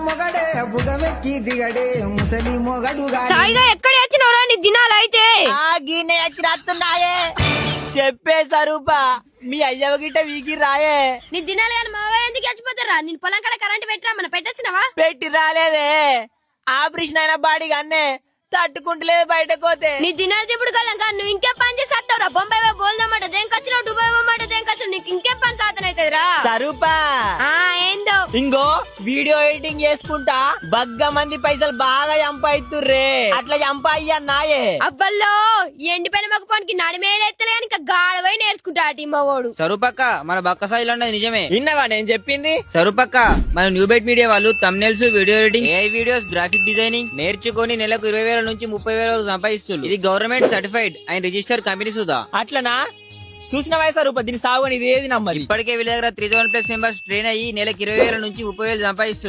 మొగడే బుగమెక్కి దిగడే ముసలి మొగడుగా సాయిగా ఎక్కడ వచ్చినవరా నీ దినాలు అయితే గిన్నె వచ్చి రాస్తున్నాయే చెప్పే సరూపా మీ అయ్యవ గిట్ట వీకి రాయే నీ దినాలు కానీ మావయ్య ఎందుకు చచ్చిపోతారా నేను పొలం కాడ కరెంట్ పెట్టరా మన పెట్టొచ్చినవా పెట్టి రాలేదే ఆపరేషన్ అయిన బాడీ అన్నే తట్టుకుంటలేదు బయటకు పోతే నీ దినాలు ఇప్పుడు కలంగా నువ్వు ఇంకే పని చేసి వస్తావురా బొంబాయి బోల్దామాట దేనికొచ్చినావు దుబాయ్ పోమాట దేనికొచ్చినావు నీకు ఇంకే పని సాధన అవుతుందిరా సరూపా ఏందో ఇంగో వీడియో ఎడిటింగ్ చేసుకుంటా బగ్గ మంది పైసలు బాగా చంపాయితుర్రే అట్లా చంపాయ్యన్నాయే అబ్బల్లో ఎండిపోయిన మగపానికి నడిమేలెత్తలే అని ఇంకా గాడవై నేర్చుకుంటా అటు మగోడు సరుపక్క మన బక్క సాయిలో ఉన్నది నిజమే. విన్నావా నేను చెప్పింది? సరుపక్క మన న్యూ బెట్ మీడియా వాళ్ళు thumbnails, video editing, AI videos, graphic designing నేర్చుకొని నెలకు 20,000 నుంచి 30,000 వరకు సంపాదిస్తుంది. ఇది government certified and register company Sudha. అట్లనా? చూసిన వయసు రూప దీని సాగు ఇది ఏది నమ్మది? ఇప్పటికే వీళ్ళ దగ్గర 3,000+ మెంబర్స్ ట్రైన్ అయ్యి నెలకు 20,000 నుంచి 30,000 సంపాదిస్తుంది.